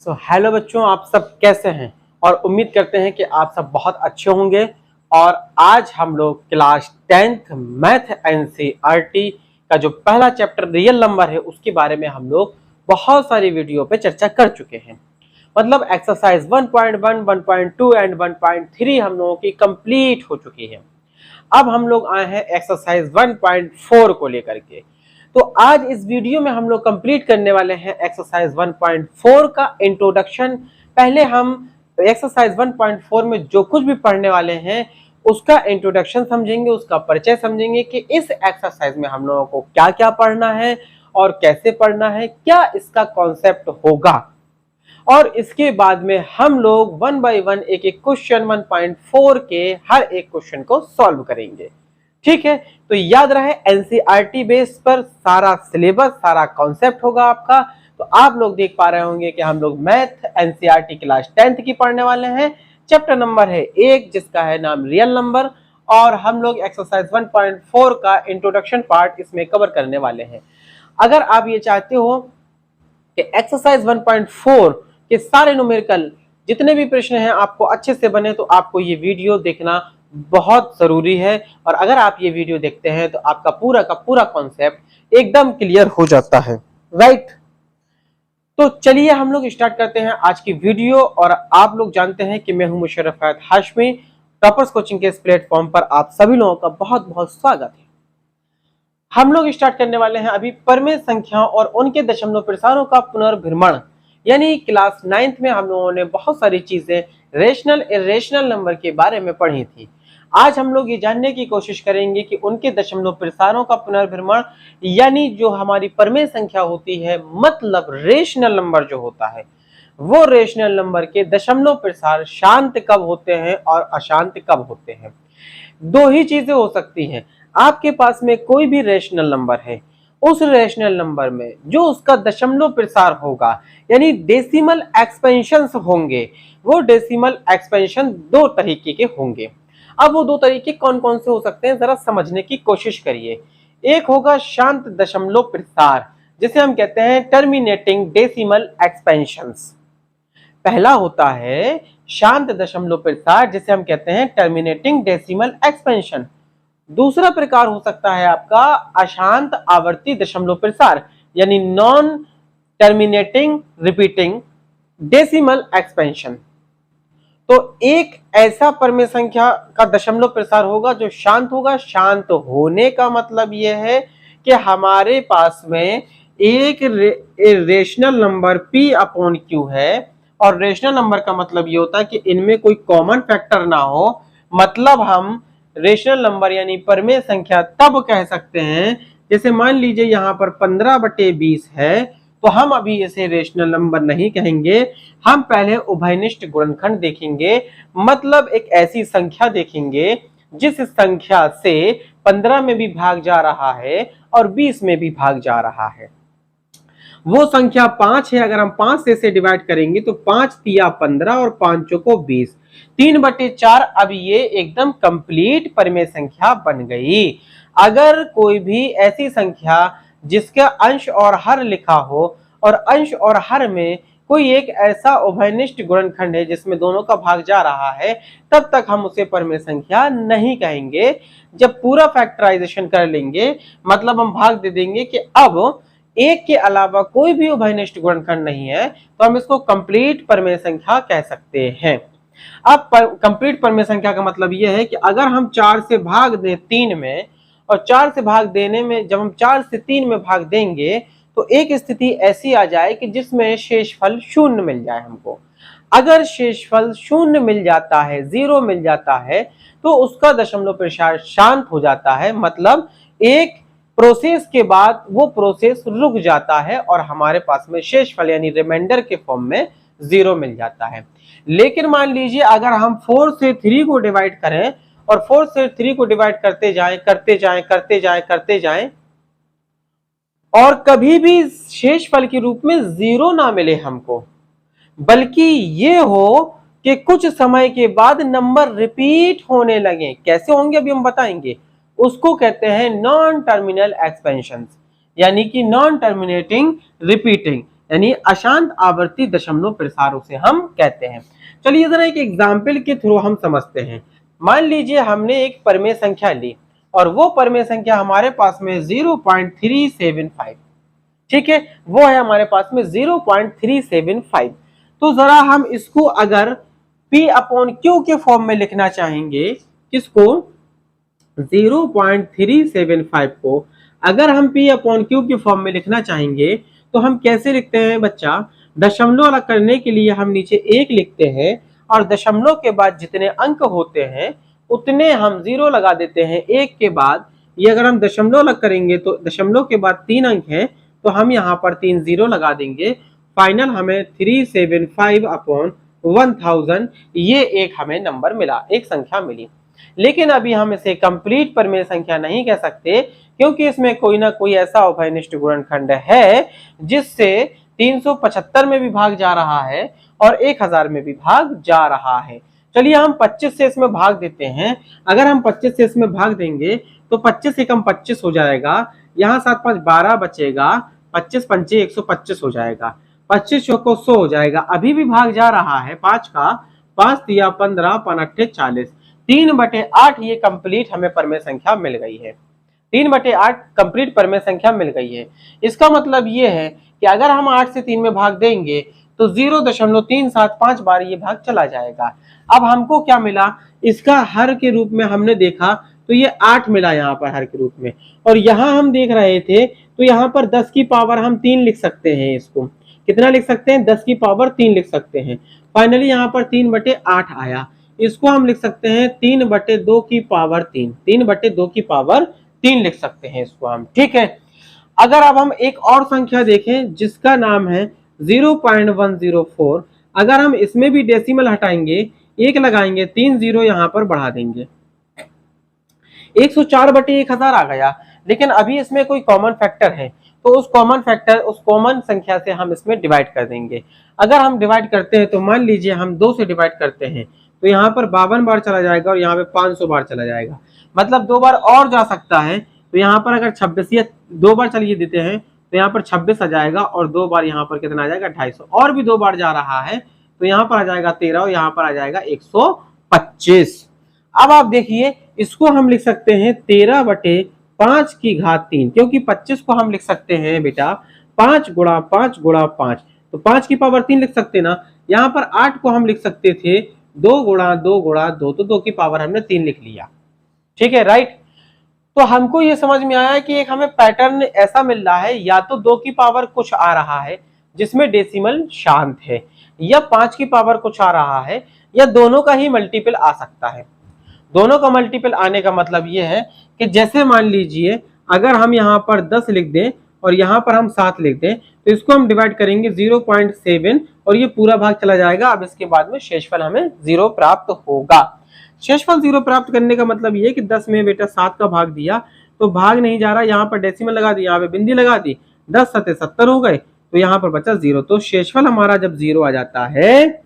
Hello बच्चों, आप सब कैसे हैं। और उम्मीद करते हैं कि आप सब बहुत अच्छे होंगे। और आज हम लोग क्लास 10th मैथ एनसीईआरटी का जो पहला चैप्टर रियल नंबर है उसके बारे में हम लोग बहुत सारी वीडियो पे चर्चा कर चुके हैं। मतलब एक्सरसाइज 1.1, 1.2 एंड 1.3 हम लोगों की कंप्लीट हो चुकी है। अब हम लोग आए हैं एक्सरसाइज 1.4 को लेकर के। तो आज इस वीडियो में हम लोग कंप्लीट करने वाले हैं एक्सरसाइज 1.4 का इंट्रोडक्शन। पहले हम एक्सरसाइज 1.4 में जो कुछ भी पढ़ने वाले हैं उसका इंट्रोडक्शन समझेंगे, उसका परिचय समझेंगे कि इस एक्सरसाइज में हम लोगों को क्या क्या पढ़ना है और कैसे पढ़ना है, क्या इसका कॉन्सेप्ट होगा। और इसके बाद में हम लोग वन बाय वन एक एक क्वेश्चन 1.4 के हर एक क्वेश्चन को सॉल्व करेंगे। ठीक है, तो याद रहे एनसीईआरटी बेस पर सारा सिलेबस, सारा कॉन्सेप्ट होगा आपका। तो आप लोग देख पा रहे होंगे कि हम लोग मैथ एनसीईआरटी क्लास 10th की पढ़ने वाले हैं। चैप्टर नंबर है 1 जिसका है नाम रियल नंबर। और हम लोग एक्सरसाइज 1.4 का इंट्रोडक्शन पार्ट इसमें कवर करने वाले हैं। अगर आप ये चाहते हो कि एक्सरसाइज 1.4 के सारे न्यूमेरिकल जितने भी प्रश्न हैं आपको अच्छे से बने, तो आपको ये वीडियो देखना बहुत जरूरी है। और अगर आप ये वीडियो देखते हैं तो आपका पूरा का पूरा कॉन्सेप्ट एकदम क्लियर हो जाता है, राइट। तो चलिए हम लोग स्टार्ट करते हैं आज की वीडियो। और आप लोग जानते हैं कि मैं हूं मुशर्रफ फैद हाशमी। टॉपर्स कोचिंग के इस प्लेटफॉर्म पर आप सभी लोगों का बहुत बहुत स्वागत है। हम लोग स्टार्ट करने वाले हैं अभी परमेय संख्याओं और उनके दशमलव प्रसारों का पुनर्भ्रमण। यानी क्लास 9th में हम लोगों ने बहुत सारी चीजें रेशनल इरेशनल नंबर के बारे में पढ़ी थी। आज हम लोग ये जानने की कोशिश करेंगे कि उनके दशमलव प्रसारों का पुनर्भ्रमण, यानी जो हमारी परमेय संख्या होती है, मतलब रेशनल नंबर जो होता है, वो रेशनल नंबर के दशमलव प्रसार शांत कब होते हैं और अशांत कब होते हैं। दो ही चीजें हो सकती हैं। आपके पास में कोई भी रेशनल नंबर है, उस रेशनल नंबर में जो उसका दशमलव प्रसार होगा, यानी डेसिमल एक्सपेंशंस होंगे, वो डेसिमल एक्सपेंशन दो तरीके के होंगे। अब वो दो तरीके कौन कौन से हो सकते हैं, जरा समझने की कोशिश करिए। एक होगा शांत दशमलव प्रसार, जिसे हम कहते हैं टर्मिनेटिंग डेसिमल एक्सपेंशंस। पहला होता है शांत दशमलव प्रसार, जिसे हम कहते हैं टर्मिनेटिंग डेसिमल एक्सपेंशन। दूसरा प्रकार हो सकता है आपका अशांत आवर्ती दशमलव प्रसार, यानी non terminating repeating decimal expansion. तो एक ऐसा परमेय संख्या का दशमलव प्रसार होगा जो शांत होगा। शांत होने का मतलब यह है कि हमारे पास में एक rational number p upon q है। और रेशनल नंबर का मतलब ये होता है कि इनमें कोई कॉमन फैक्टर ना हो। मतलब हम रेशनल नंबर यानी परमेय संख्या तब कह सकते हैं, जैसे मान लीजिए यहाँ पर 15/20 है, तो हम अभी इसे रेशनल नंबर नहीं कहेंगे। हम पहले उभयनिष्ठ गुणनखंड देखेंगे, मतलब एक ऐसी संख्या देखेंगे जिस संख्या से 15 में भी भाग जा रहा है और 20 में भी भाग जा रहा है। वो संख्या 5 है। अगर हम 5 से इसे डिवाइड करेंगे तो 5 तिया 15 और 5 चौको 20, 3/4। अब ये एकदम कंप्लीट परमेय संख्या बन गई। अगर कोई भी ऐसी संख्या जिसका अंश और हर लिखा हो और अंश और हर में कोई एक ऐसा उभयनिष्ठ गुणनखंड है जिसमें दोनों का भाग जा रहा है, तब तक हम उसे परमेय संख्या नहीं कहेंगे। जब पूरा फैक्टराइजेशन कर लेंगे, मतलब हम भाग दे देंगे कि अब एक के अलावा कोई भी उभयनिष्ठ गुणनखंड नहीं है, तो हम इसको कंप्लीट परमेय संख्या कह सकते हैं। अब कंप्लीट परमेय संख्या का मतलब यह है कि अगर हम 4 से भाग दें 3 में, और 4 से भाग देने में जब हम 4 से 3 में भाग देंगे तो एक स्थिति ऐसी आ जाए कि जिसमें शेषफल 0 मिल जाए हमको। अगर शेषफल 0 मिल जाता है, 0 मिल जाता है, तो उसका दशमलव प्रसार शांत हो जाता है। मतलब एक प्रोसेस के बाद वो प्रोसेस रुक जाता है और हमारे पास में शेषफल यानी रिमाइंडर के फॉर्म में 0 मिल जाता है। लेकिन मान लीजिए अगर हम 4 से 3 को डिवाइड करें और 4 से 3 को डिवाइड करते जाएं और कभी भी शेषफल के रूप में 0 ना मिले हमको, बल्कि ये हो कि कुछ समय के बाद नंबर रिपीट होने लगे। कैसे होंगे अभी हम बताएंगे। उसको कहते हैं नॉन टर्मिनल एक्सपेंशन, यानी कि नॉन टर्मिनेटिंग रिपीटिंग। यानी अशांत आवर्ती दशमलव प्रसार उसे हम कहते हैं। चलिए जरा एक एग्जाम्पल के थ्रू हम समझते हैं। मान लीजिए हमने एक परमेय संख्या ली और वो परमेय संख्या हमारे पास में 0.375, ठीक है, वो है हमारे पास में 0.375। तो जरा हम इसको अगर P अपॉन Q के फॉर्म में लिखना चाहेंगे, किसको, 0.375 को अगर हम P अपॉन Q के फॉर्म में लिखना चाहेंगे तो हम कैसे लिखते हैं बच्चा, दशमलव अलग करने के लिए हम नीचे 1 लिखते हैं और दशमलव के बाद जितने अंक होते हैं उतने हम 0 लगा देते हैं 1 के बाद। ये अगर हम दशमलव अलग करेंगे तो दशमलव के बाद 3 अंक हैं तो हम यहाँ पर 3 0 लगा देंगे। फाइनल हमें 375 अपॉन 1000 ये एक हमें नंबर मिला, एक संख्या मिली। लेकिन अभी हम इसे कंप्लीट परमेय संख्या नहीं कह सकते क्योंकि इसमें कोई ना कोई ऐसा उभयनिष्ठ गुणनखंड है जिससे 375 में भी भाग जा रहा है और 1000 में भी भाग जा रहा है। चलिए हम 25 से इसमें भाग देते हैं। अगर हम 25 से इसमें भाग देंगे तो 25 एकम 25 हो जाएगा, यहाँ 7 5 12 बचेगा, 25 पंचे 125 हो जाएगा, 25 चौको 100 हो जाएगा। अभी भी भाग जा रहा है 5 का, 5 तिया 15 5 8 40, 3/8 ये कंप्लीट हमें परमेय संख्या मिल गई है। 3/8 कंप्लीट परमेय संख्या मिल गई है। इसका मतलब ये है कि अगर हम 8 से 3 में भाग देंगे तो 0.375 बार ये भाग चला जाएगा। अब हमको क्या मिला, इसका हर के रूप में हमने देखा तो ये 8 मिला यहाँ पर हर के रूप में, और यहाँ हम देख रहे थे तो यहाँ पर 10 की पावर हम 3 लिख सकते हैं। इसको कितना लिख सकते हैं, 10 की पावर 3 लिख सकते हैं। फाइनली यहाँ पर 3/8 आया। इसको हम लिख सकते हैं 3/2 की पावर 3, 3/2 की पावर 3 लिख सकते हैं इसको हम, ठीक है। अगर अब हम एक और संख्या देखें जिसका नाम है 0.104, अगर हम इसमें भी डेसिमल हटाएंगे, 1 लगाएंगे, 3 0 यहाँ पर बढ़ा देंगे, 104/1000 आ गया। लेकिन अभी इसमें कोई कॉमन फैक्टर है तो उस कॉमन संख्या से हम इसमें डिवाइड कर देंगे। अगर हम डिवाइड करते हैं तो मान लीजिए हम 2 से डिवाइड करते हैं तो यहाँ पर 52 बार चला जाएगा और यहाँ पे 500 बार चला जाएगा, मतलब 2 बार और जा सकता है। तो यहाँ पर अगर 26 या 2 बार चलिए देते हैं तो यहाँ पर 26 आ जाएगा और 2 बार यहाँ पर कितना आ जाएगा 250, और भी 2 बार जा रहा है तो यहाँ पर आ जाएगा 13 और यहाँ पर आ जाएगा 125। अब आप देखिए इसको हम लिख सकते हैं 13/5 की घात 3, क्योंकि 25 को हम लिख सकते हैं बेटा 5 गुणा 5 गुणा 5, तो 5 की पावर 3 लिख सकते ना। यहाँ पर 8 को हम लिख सकते थे 2 गुणा 2 गुणा 2, तो 2 की पावर हमने 3 लिख लिया, ठीक है, राइट। तो हमको ये समझ में आया कि एक हमें पैटर्न ऐसा मिल रहा है, या तो 2 की पावर कुछ आ रहा है जिसमें डेसिमल शांत है, या 5 की पावर कुछ आ रहा है, या दोनों का ही मल्टीपल आ सकता है। दोनों का मल्टीपल आने का मतलब ये है कि जैसे मान लीजिए अगर हम यहाँ पर 10 लिख दें और यहाँ पर हम 7 लिख दें तो इसको हम डिवाइड करेंगे 0.7 और ये पूरा भाग चला जाएगा। अब इसके बाद में शेषफल हमें 0 प्राप्त होगा। शेषफल 0 प्राप्त करने का मतलब ये कि 10 में बेटा 7 का भाग दिया तो भाग नहीं जा रहा, यहाँ पर डेसिमल लगा दी, यहाँ पे बिंदी लगा दी, 10 7 70 हो गए, तो यहाँ पर बचा 0। तो शेषफल हमारा जब 0 आ जाता है,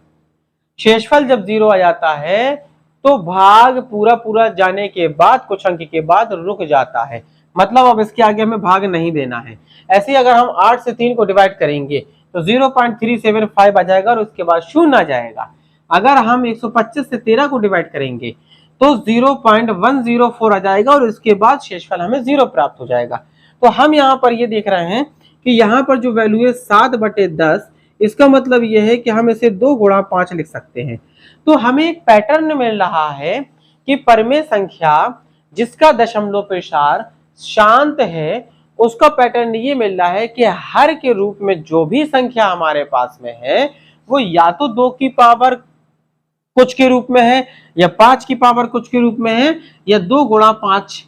शेषफल जब 0 आ जाता है तो भाग पूरा जाने के बाद कुछ अंक के बाद रुक जाता है, मतलब अब इसके आगे हमें भाग नहीं देना है। ऐसे ही अगर हम 8 से 3 को डिवाइड करेंगे तो 0.375 आ जाएगा और उसके बाद 0 आ जाएगा। अगर हम 125 से 13 को डिवाइड करेंगे तो 0.104 आ जाएगा और इसके बाद शेषफल हमें 0 प्राप्त हो जाएगा। तो हम यहाँ पर ये देख रहे हैं कि यहाँ पर जो वैल्यू है 7/10, इसका मतलब ये है कि हम इसे 2 गुणा 5 लिख सकते हैं। तो हमें एक पैटर्न मिल रहा है कि परमेय संख्या जिसका दशमलव प्रसार शांत है उसका पैटर्न ये मिल रहा है कि हर के रूप में जो भी संख्या हमारे पास में है वो या तो 2 की पावर कुछ के रूप में है, या 5 की पावर कुछ के रूप में है, या 2 गुणा 5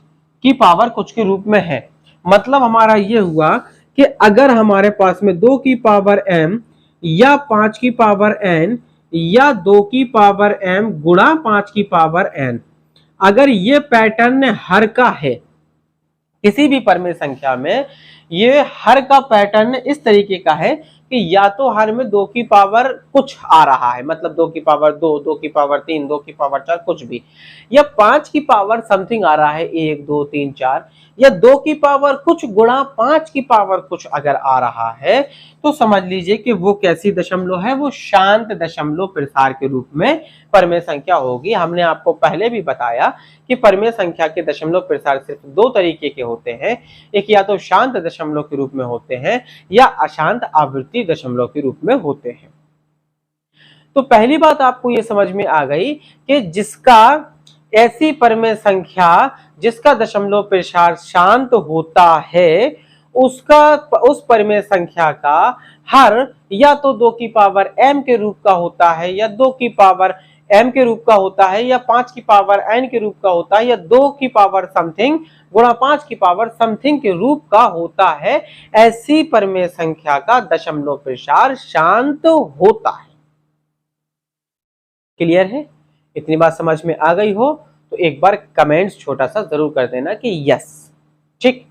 की पावर कुछ के रूप में है। मतलब हमारा ये हुआ कि अगर हमारे पास में 2 की पावर m या 5 की पावर n या 2 की पावर m गुणा 5 की पावर n, अगर ये पैटर्न हर का है किसी भी परमेय संख्या में, ये हर का पैटर्न इस तरीके का है कि या तो हर में 2 की पावर कुछ आ रहा है, मतलब 2 की पावर 2, 2 की पावर 3, 2 की पावर 4 कुछ भी, या 5 की पावर समथिंग आ रहा है 1 2 3 4, या 2 की पावर कुछ गुणा 5 की पावर कुछ अगर आ रहा है तो समझ लीजिए कि वो कैसी दशमलव है, वो शांत दशमलव प्रसार के रूप में परमेय संख्या होगी। हमने आपको पहले भी बताया कि परमेय संख्या के दशमलव प्रसार सिर्फ 2 तरीके के होते हैं, एक या तो शांत दशमलव के रूप में होते हैं या अशांत आवृत्ति दशमलव के रूप में होते हैं। तो पहली बात आपको ये समझ में आ गई कि जिसका ऐसी परमेय संख्या जिसका दशमलव प्रसार शांत होता है उसका उस परमेय संख्या का हर या तो 2 की पावर m के रूप का होता है, या 2 की पावर m के रूप का होता है, या 5 की पावर n के रूप का होता है, या 2 की पावर समथिंग गुणा 5 की पावर समथिंग के रूप का होता है। ऐसी परमेय संख्या का दशमलव प्रसार शांत होता है। क्लियर है? इतनी बात समझ में आ गई हो तो एक बार कमेंट्स छोटा सा जरूर कर देना कि यस। ठीक,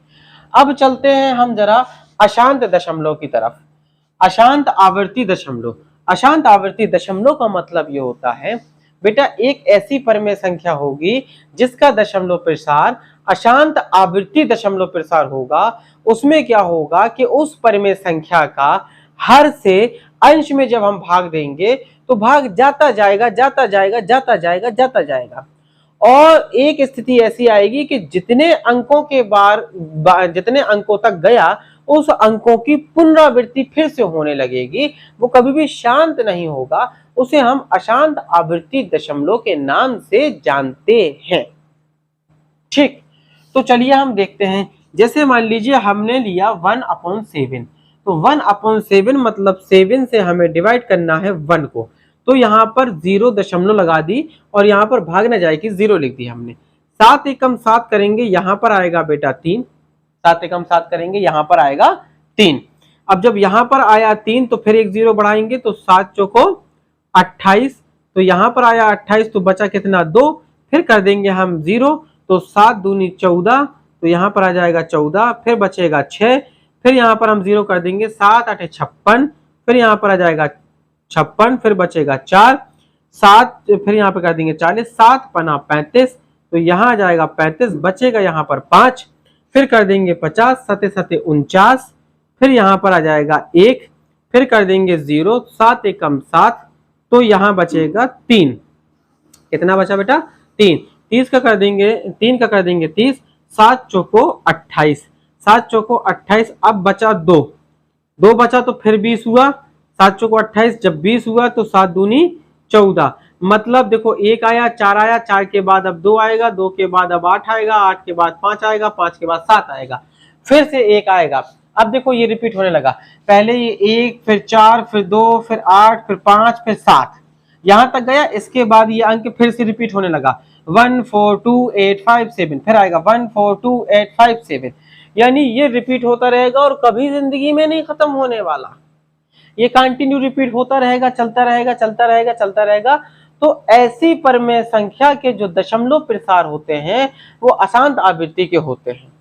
अब चलते हैं हम जरा अशांत दशमलव की तरफ। अशांत आवर्ती दशमलव। अशांत आवर्ती दशमलव का मतलब ये होता है बेटा एक ऐसी परमेय संख्या होगी जिसका दशमलव प्रसार अशांत आवृत्ति दशमलव प्रसार होगा। उसमें क्या होगा कि उस परमेय संख्या का हर से अंश में जब हम भाग देंगे तो भाग जाता जाएगा जाता जाएगा जाता जाएगा जाता जाएगा, और एक स्थिति ऐसी आएगी कि जितने अंकों के जितने अंकों तक गया उस अंकों की पुनरावृत्ति फिर से होने लगेगी, वो कभी भी शांत नहीं होगा। उसे हम अशांत आवृत्ति दशमलव के नाम से जानते हैं। ठीक, तो चलिए हम देखते हैं। जैसे मान लीजिए हमने लिया 1/7, तो 1/7 मतलब 7 से हमें डिवाइड करना है 1 को, तो यहाँ पर 0 दशमलव लगा दी और यहाँ पर भाग न जाए कि 0 लिख दी हमने। 7 एकम 7 करेंगे, यहाँ पर आएगा बेटा 3। 7 एकम 7 करेंगे, यहाँ पर आएगा 3। अब जब यहाँ पर आया 3 तो फिर एक 0 बढ़ाएंगे तो 7 चौको 28, तो यहाँ पर आया 28 तो बचा कितना 2, फिर कर देंगे हम 0 तो 7 दूनी 14, तो यहाँ पर आ जाएगा 14, फिर बचेगा 6, फिर यहाँ पर हम 0 कर देंगे, 7 8 56, फिर यहाँ पर आ जाएगा 56, फिर बचेगा 4, 7 फिर यहाँ पर कर देंगे 40, 7 पना 35, तो यहाँ आ जाएगा 35, बचेगा यहाँ पर 5, फिर कर देंगे 50, 7 7 49, फिर यहाँ पर आ जाएगा 1, फिर कर देंगे 0, 7 एकम 7, तो यहाँ बचेगा 3। कितना बचा बेटा 3। 30 का कर देंगे 3 का कर देंगे 30, 7 चौको 28, 7 चौको 28, अब बचा 2, 2 बचा तो फिर 20 हुआ, 7 चौको 28, जब 20 हुआ तो 7 दूनी 14, मतलब देखो 1 आया 4 आया, 4 के बाद अब 2 आएगा, 2 के बाद अब 8 आएगा, 8 के बाद 5 आएगा, 5 के बाद 7 आएगा, फिर से 1 आएगा। अब देखो ये रिपीट होने लगा, पहले ये 1 फिर 4 फिर 2 फिर 8 फिर 5 फिर 7 यहां तक गया। इसके बाद ये अंक फिर से रिपीट होने लगा 1 4 2 8 5 7, फिर आएगा 1 4 2 8 5 7, यानी ये रिपीट होता रहेगा और कभी जिंदगी में नहीं खत्म होने वाला, ये कंटिन्यू रिपीट होता रहेगा, चलता रहेगा चलता रहेगा चलता रहेगा। तो ऐसी परमेय संख्या के जो दशमलव प्रसार होते हैं वो अशांत आवृत्ति के होते हैं।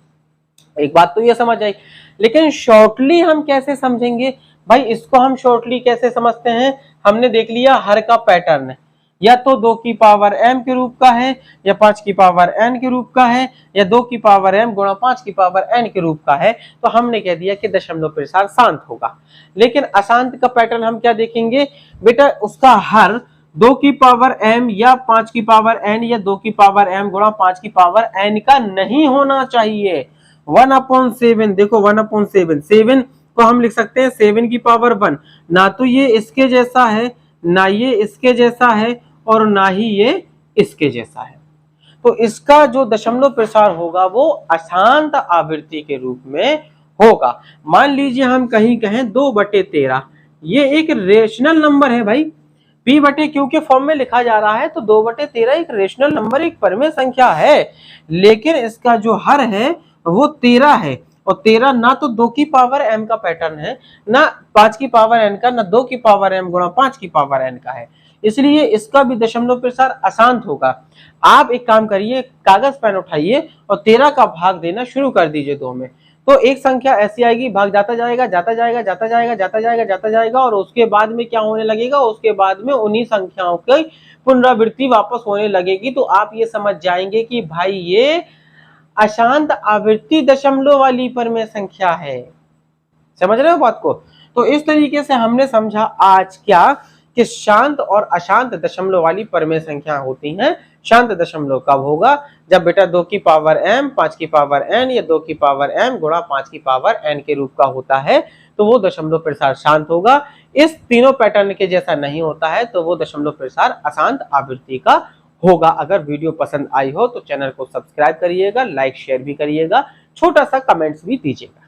एक बात तो ये समझ आई, लेकिन शॉर्टली हम कैसे समझेंगे भाई? इसको हम शॉर्टली कैसे समझते हैं? हमने देख लिया हर का पैटर्न है, या तो 2 की पावर m के रूप का है, या 5 की पावर n के रूप का है, या 2 की पावर m गुणा 5 की पावर n के रूप का है, तो हमने कह दिया कि दशमलव प्रसार शांत होगा। लेकिन अशांत का पैटर्न हम क्या देखेंगे बेटा? उसका हर 2 की पावर m या 5 की पावर n या 2 की पावर m गुणा 5 की पावर n का नहीं होना चाहिए। 1/7 देखो 1/7, 7 को हम लिख सकते हैं 7 की पावर 1, ना तो ये इसके जैसा है, ना ये इसके जैसा है, और ना ही ये इसके जैसा है। तो इसका जो दशमलव प्रसार होगा वो अशांत आवृत्ति के रूप में होगा। मान लीजिए हम कहीं कहें 2/13, ये एक रेशनल नंबर है भाई, p बटे q के फॉर्म में लिखा जा रहा है, तो 2/13 एक रेशनल नंबर, एक परमेय संख्या है, लेकिन इसका जो हर है वो 13 है, और 13 ना तो 2 की पावर m का पैटर्न है, ना 5 की पावर n का, ना 2 की पावर m गुणा 5 की पावर n का है, इसलिए इसका भी दशमलव प्रसार अशांत होगा। आप एक काम करिए, कागज पेन उठाइए और 13 का भाग देना शुरू कर दीजिए 2 में, तो एक संख्या ऐसी आएगी, भाग जाता जाएगा जाता जाएगा जाता जाएगा जाता जाएगा जाता जाएगा, और उसके बाद में क्या होने लगेगा, उसके बाद में उन्हीं संख्याओं की पुनरावृत्ति वापस होने लगेगी। तो आप ये समझ जाएंगे कि भाई ये अशांत आवृत्ति दशमलव वाली परमेय संख्या है। समझ रहे हो बात को? तो इस तरीके से हमने समझा आज क्या कि शांत और अशांत दशमलव वाली परमेय संख्या होती हैं। शांत दशमलव कब होगा? जब बेटा 2 की पावर m 5 की पावर n या 2 की पावर m गुणा 5 की पावर n के रूप का होता है, तो वो दशमलव प्रसार शांत होगा। इस तीनों पैटर्न के जैसा नहीं होता है तो वो दशमलव प्रसार अशांत आवृत्ति का होगा। अगर वीडियो पसंद आई हो तो चैनल को सब्सक्राइब करिएगा, लाइक शेयर भी करिएगा, छोटा सा कमेंट्स भी दीजिएगा।